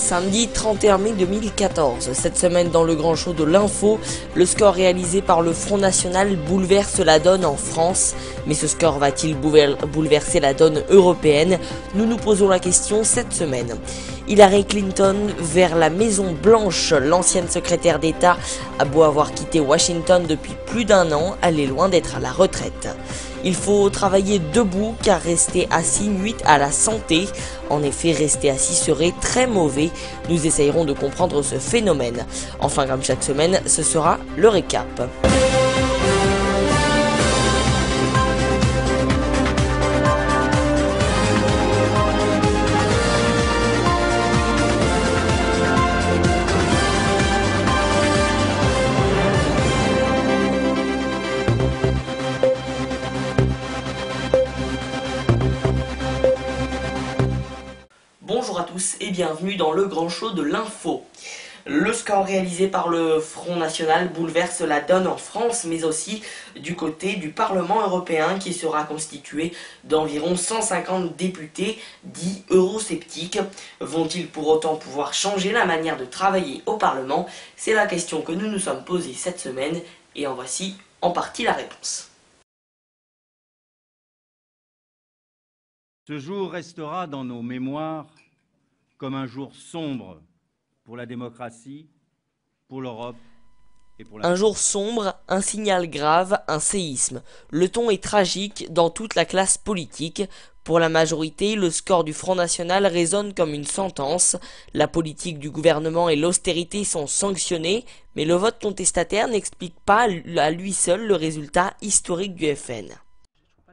Samedi 31 mai 2014, cette semaine dans le grand show de l'info, le score réalisé par le Front National bouleverse la donne en France. Mais ce score va-t-il bouleverser la donne européenne? Nous nous posons la question cette semaine. Hillary Clinton vers la Maison Blanche. L'ancienne secrétaire d'État a beau avoir quitté Washington depuis plus d'un an, elle est loin d'être à la retraite. Il faut travailler debout car rester assis nuit à la santé. En effet, rester assis serait très mauvais. Nous essayerons de comprendre ce phénomène. Enfin, comme chaque semaine, ce sera le récap. Bonjour à tous et bienvenue dans le grand show de l'info. Le score réalisé par le Front National bouleverse la donne en France, mais aussi du côté du Parlement européen qui sera constitué d'environ 150 députés dits eurosceptiques. Vont-ils pour autant pouvoir changer la manière de travailler au Parlement? C'est la question que nous nous sommes posée cette semaine et en voici en partie la réponse. Ce jour restera dans nos mémoires comme un jour sombre pour la démocratie, pour l'Europe et pour la... Un jour sombre, un signal grave, un séisme. Le ton est tragique dans toute la classe politique. Pour la majorité, le score du Front National résonne comme une sentence. La politique du gouvernement et l'austérité sont sanctionnés, mais le vote contestataire n'explique pas à lui seul le résultat historique du FN.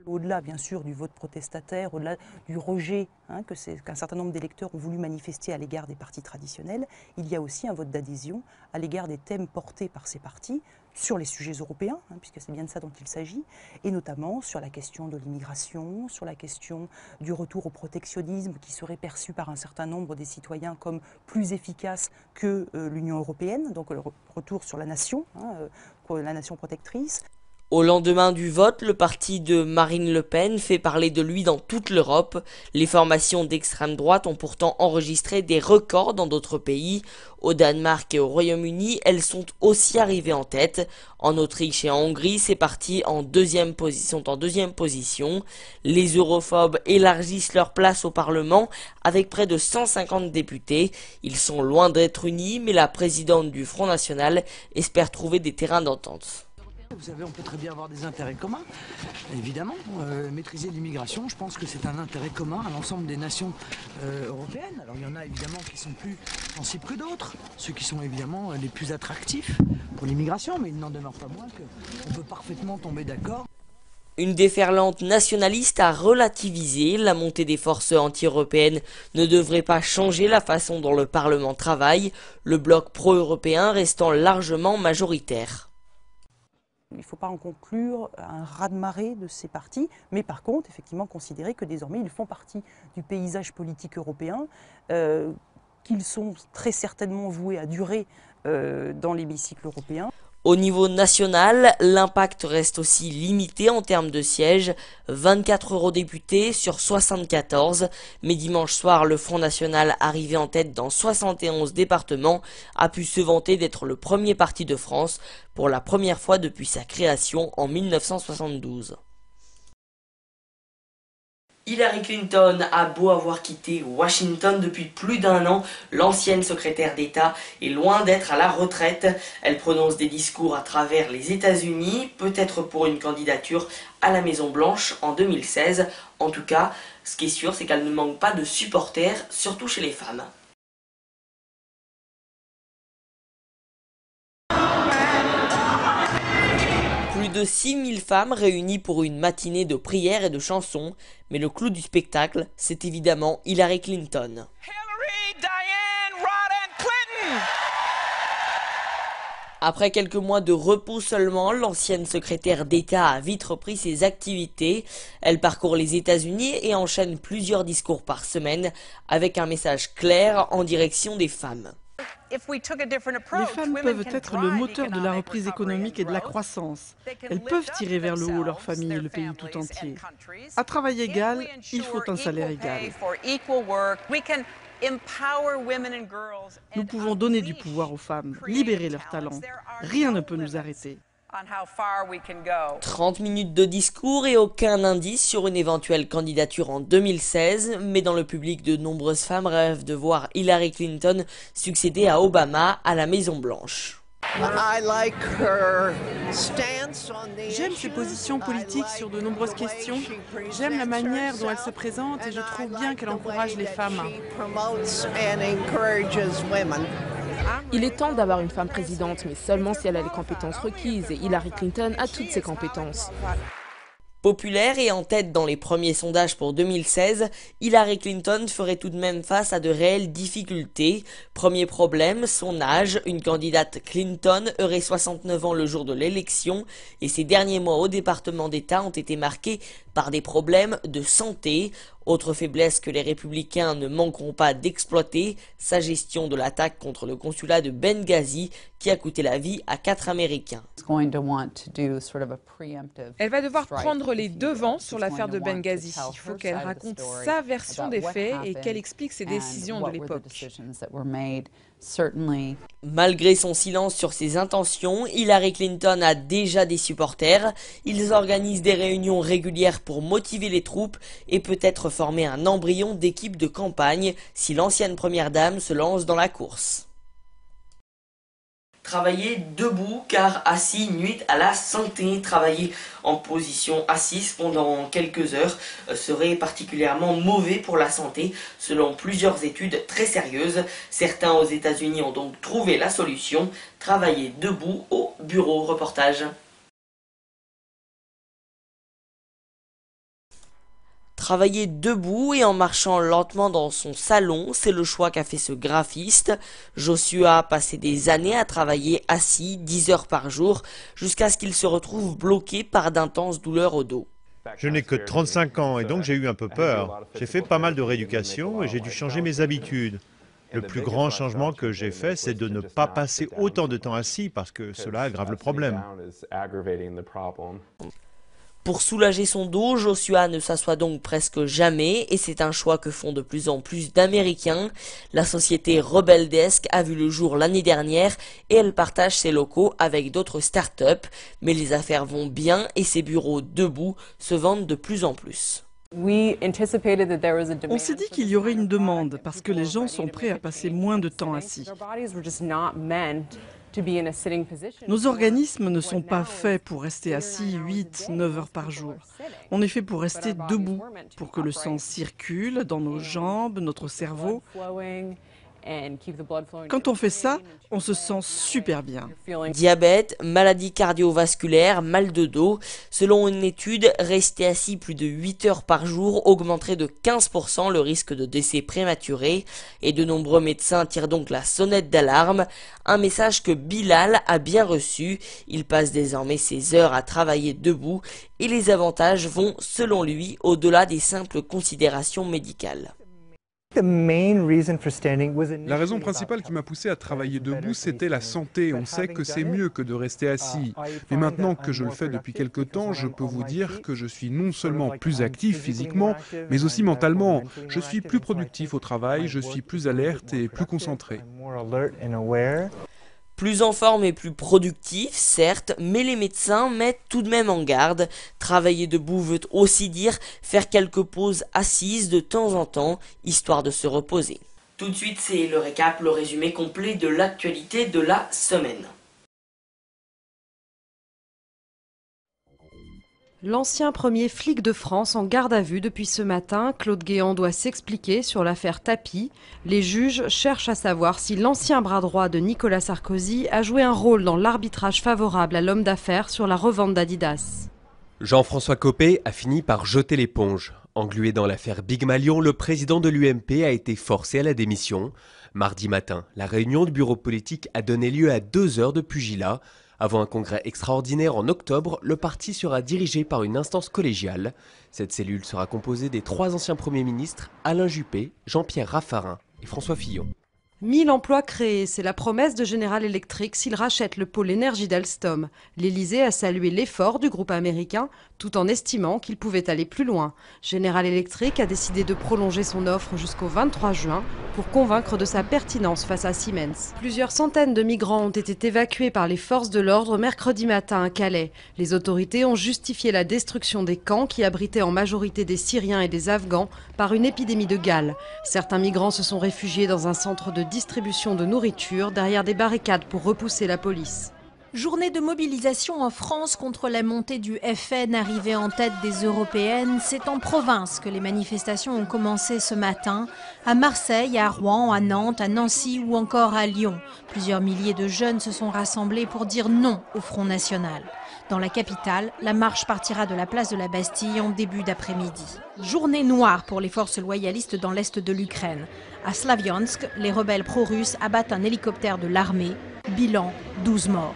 Au-delà, bien sûr, du vote protestataire, au-delà du rejet qu'un certain nombre d'électeurs ont voulu manifester à l'égard des partis traditionnels, il y a aussi un vote d'adhésion à l'égard des thèmes portés par ces partis sur les sujets européens, puisque c'est bien de ça dont il s'agit, et notamment sur la question de l'immigration, sur la question du retour au protectionnisme qui serait perçu par un certain nombre des citoyens comme plus efficace que l'Union européenne, donc le retour sur la nation protectrice. Au lendemain du vote, le parti de Marine Le Pen fait parler de lui dans toute l'Europe. Les formations d'extrême droite ont pourtant enregistré des records dans d'autres pays. Au Danemark et au Royaume-Uni, elles sont aussi arrivées en tête. En Autriche et en Hongrie, ces partis sont en deuxième position. Les europhobes élargissent leur place au Parlement avec près de 150 députés. Ils sont loin d'être unis, mais la présidente du Front National espère trouver des terrains d'entente. Vous savez, on peut très bien avoir des intérêts communs, évidemment. Maîtriser l'immigration, je pense que c'est un intérêt commun à l'ensemble des nations européennes. Alors il y en a évidemment qui sont plus sensibles que d'autres, ceux qui sont évidemment les plus attractifs pour l'immigration, mais il n'en demeure pas moins qu'on peut parfaitement tomber d'accord. Une déferlante nationaliste a relativisé. La montée des forces anti-européennes ne devrait pas changer la façon dont le Parlement travaille, le bloc pro-européen restant largement majoritaire. Il ne faut pas en conclure un raz-de-marée de ces partis, mais par contre, effectivement, considérer que désormais, ils font partie du paysage politique européen, qu'ils sont très certainement voués à durer dans l'hémicycle européen. Au niveau national, l'impact reste aussi limité en termes de sièges, 24 eurodéputés sur 74, mais dimanche soir, le Front National, arrivé en tête dans 71 départements, a pu se vanter d'être le premier parti de France pour la première fois depuis sa création en 1972. Hillary Clinton a beau avoir quitté Washington depuis plus d'un an, l'ancienne secrétaire d'État est loin d'être à la retraite. Elle prononce des discours à travers les États-Unis, peut-être pour une candidature à la Maison Blanche en 2016. En tout cas, ce qui est sûr, c'est qu'elle ne manque pas de supporters, surtout chez les femmes. Plus de 6000 femmes réunies pour une matinée de prières et de chansons, mais le clou du spectacle, c'est évidemment Hillary Clinton. Après quelques mois de repos seulement, l'ancienne secrétaire d'État a vite repris ses activités. Elle parcourt les États-Unis et enchaîne plusieurs discours par semaine avec un message clair en direction des femmes. Les femmes peuvent être le moteur de la reprise économique et de la croissance. Elles peuvent tirer vers le haut leur famille et le pays tout entier. À travail égal, il faut un salaire égal. Nous pouvons donner du pouvoir aux femmes, libérer leurs talents. Rien ne peut nous arrêter. 30 minutes de discours et aucun indice sur une éventuelle candidature en 2016, mais dans le public, de nombreuses femmes rêvent de voir Hillary Clinton succéder à Obama à la Maison-Blanche. J'aime ses positions politiques sur de nombreuses questions. J'aime la manière dont elle se présente et je trouve bien qu'elle encourage les femmes. Il est temps d'avoir une femme présidente, mais seulement si elle a les compétences requises, et Hillary Clinton a toutes ces compétences. Populaire et en tête dans les premiers sondages pour 2016, Hillary Clinton ferait tout de même face à de réelles difficultés. Premier problème, son âge. Une candidate Clinton aurait 69 ans le jour de l'élection et ces derniers mois au département d'État ont été marqués par des problèmes de santé. Autre faiblesse que les républicains ne manqueront pas d'exploiter, sa gestion de l'attaque contre le consulat de Benghazi qui a coûté la vie à 4 Américains. Elle va devoir prendre les devants sur l'affaire de Benghazi. Il faut qu'elle raconte sa version des faits et qu'elle explique ses décisions de l'époque. Malgré son silence sur ses intentions, Hillary Clinton a déjà des supporters. Ils organisent des réunions régulières pour motiver les troupes et peut-être former un embryon d'équipe de campagne si l'ancienne première dame se lance dans la course. Travailler debout car assis nuit à la santé. Travailler en position assise pendant quelques heures serait particulièrement mauvais pour la santé selon plusieurs études très sérieuses. Certains aux États-Unis ont donc trouvé la solution, travailler debout au bureau. Reportage. Travailler debout et en marchant lentement dans son salon, c'est le choix qu'a fait ce graphiste. Joshua a passé des années à travailler assis 10 heures par jour jusqu'à ce qu'il se retrouve bloqué par d'intenses douleurs au dos. Je n'ai que 35 ans et donc j'ai eu un peu peur. J'ai fait pas mal de rééducation et j'ai dû changer mes habitudes. Le plus grand changement que j'ai fait, c'est de ne pas passer autant de temps assis parce que cela aggrave le problème. Pour soulager son dos, Joshua ne s'assoit donc presque jamais et c'est un choix que font de plus en plus d'Américains. La société Rebel Desk a vu le jour l'année dernière et elle partage ses locaux avec d'autres startups. Mais les affaires vont bien et ses bureaux debout se vendent de plus en plus. On s'est dit qu'il y aurait une demande parce que les gens sont prêts à passer moins de temps assis. Nos organismes ne sont pas faits pour rester assis 8-9 heures par jour. On est fait pour rester debout, pour que le sang circule dans nos jambes, notre cerveau. Quand on fait ça, on se sent super bien. Diabète, maladie cardiovasculaire, mal de dos. Selon une étude, rester assis plus de 8 heures par jour augmenterait de 15% le risque de décès prématuré. Et de nombreux médecins tirent donc la sonnette d'alarme. Un message que Bilal a bien reçu. Il passe désormais ses heures à travailler debout et les avantages vont, selon lui, au-delà des simples considérations médicales. La raison principale qui m'a poussé à travailler debout, c'était la santé. On sait que c'est mieux que de rester assis. Mais maintenant que je le fais depuis quelque temps, je peux vous dire que je suis non seulement plus actif physiquement, mais aussi mentalement. Je suis plus productif au travail, je suis plus alerte et plus concentré. Plus en forme et plus productif, certes, mais les médecins mettent tout de même en garde. Travailler debout veut aussi dire faire quelques pauses assises de temps en temps, histoire de se reposer. Tout de suite, c'est le récap, le résumé complet de l'actualité de la semaine. L'ancien premier flic de France en garde à vue depuis ce matin, Claude Guéant doit s'expliquer sur l'affaire Tapie. Les juges cherchent à savoir si l'ancien bras droit de Nicolas Sarkozy a joué un rôle dans l'arbitrage favorable à l'homme d'affaires sur la revente d'Adidas. Jean-François Copé a fini par jeter l'éponge. Englué dans l'affaire Big Malion, le président de l'UMP a été forcé à la démission. Mardi matin, la réunion du bureau politique a donné lieu à 2 heures de pugilat. Avant un congrès extraordinaire en octobre, le parti sera dirigé par une instance collégiale. Cette cellule sera composée des 3 anciens premiers ministres, Alain Juppé, Jean-Pierre Raffarin et François Fillon. 1000 emplois créés, c'est la promesse de General Electric s'il rachète le pôle énergie d'Alstom. L'Élysée a salué l'effort du groupe américain, tout en estimant qu'il pouvait aller plus loin. General Electric a décidé de prolonger son offre jusqu'au 23 juin pour convaincre de sa pertinence face à Siemens. Plusieurs centaines de migrants ont été évacués par les forces de l'ordre mercredi matin à Calais. Les autorités ont justifié la destruction des camps qui abritaient en majorité des Syriens et des Afghans par une épidémie de gale. Certains migrants se sont réfugiés dans un centre de distribution de nourriture derrière des barricades pour repousser la police. Journée de mobilisation en France contre la montée du FN arrivé en tête des européennes. C'est en province que les manifestations ont commencé ce matin. À Marseille, à Rouen, à Nantes, à Nancy ou encore à Lyon. Plusieurs milliers de jeunes se sont rassemblés pour dire non au Front National. Dans la capitale, la marche partira de la place de la Bastille en début d'après-midi. Journée noire pour les forces loyalistes dans l'est de l'Ukraine. À Slaviansk, les rebelles pro-russes abattent un hélicoptère de l'armée. Bilan, 12 morts.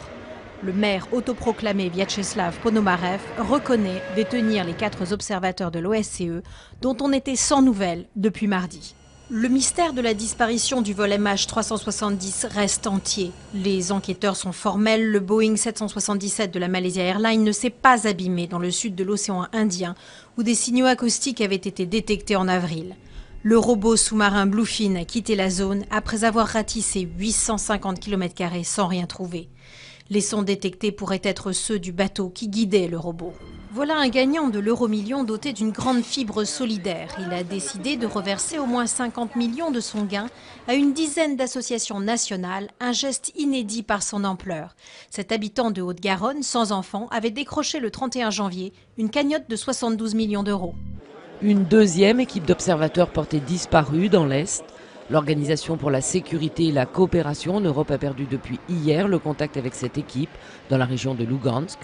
Le maire autoproclamé Vyacheslav Ponomarev reconnaît détenir les 4 observateurs de l'OSCE dont on était sans nouvelles depuis mardi. Le mystère de la disparition du vol MH370 reste entier. Les enquêteurs sont formels. Le Boeing 777 de la Malaysia Airlines ne s'est pas abîmé dans le sud de l'océan Indien où des signaux acoustiques avaient été détectés en avril. Le robot sous-marin Bluefin a quitté la zone après avoir ratissé 850 km² sans rien trouver. Les sons détectés pourraient être ceux du bateau qui guidait le robot. Voilà un gagnant de l'euro-million doté d'une grande fibre solidaire. Il a décidé de reverser au moins 50 millions de son gain à une dizaine d'associations nationales, un geste inédit par son ampleur. Cet habitant de Haute-Garonne, sans enfant, avait décroché le 31 janvier une cagnotte de 72 millions d'euros. Une deuxième équipe d'observateurs portée disparue dans l'Est. L'Organisation pour la sécurité et la coopération en Europe a perdu depuis hier le contact avec cette équipe dans la région de Lugansk.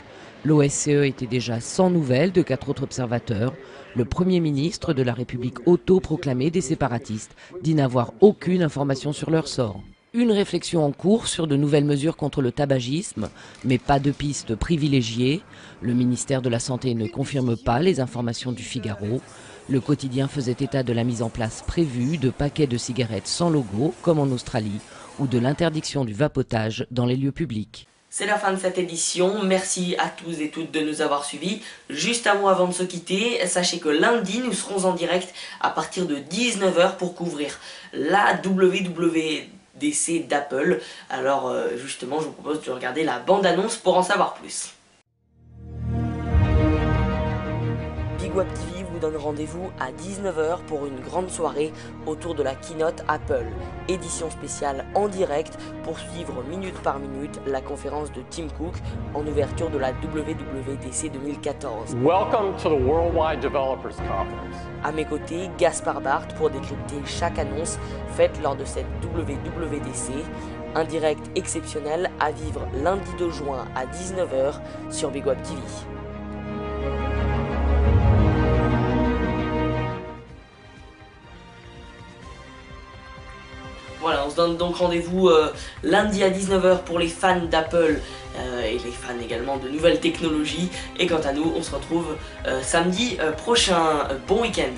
L'OSCE était déjà sans nouvelles de 4 autres observateurs. Le Premier ministre de la République autoproclamée des séparatistes dit n'avoir aucune information sur leur sort. Une réflexion en cours sur de nouvelles mesures contre le tabagisme, mais pas de piste privilégiée. Le ministère de la Santé ne confirme pas les informations du Figaro. Le quotidien faisait état de la mise en place prévue de paquets de cigarettes sans logo, comme en Australie, ou de l'interdiction du vapotage dans les lieux publics. C'est la fin de cette édition, merci à tous et toutes de nous avoir suivis. Juste un mot avant de se quitter, sachez que lundi nous serons en direct à partir de 19h pour couvrir la WWDC d'Apple. Alors justement je vous propose de regarder la bande-annonce pour en savoir plus. Big Web TV vous donne rendez-vous à 19h pour une grande soirée autour de la keynote Apple. Édition spéciale en direct pour suivre minute par minute la conférence de Tim Cook en ouverture de la WWDC 2014. Welcome to the Worldwide Developers Conference. À mes côtés, Gaspard Barthes pour décrypter chaque annonce faite lors de cette WWDC. Un direct exceptionnel à vivre lundi 2 juin à 19h sur Big Web TV. Voilà, on se donne donc rendez-vous lundi à 19h pour les fans d'Apple et les fans également de nouvelles technologies. Et quant à nous, on se retrouve samedi prochain. Bon week-end.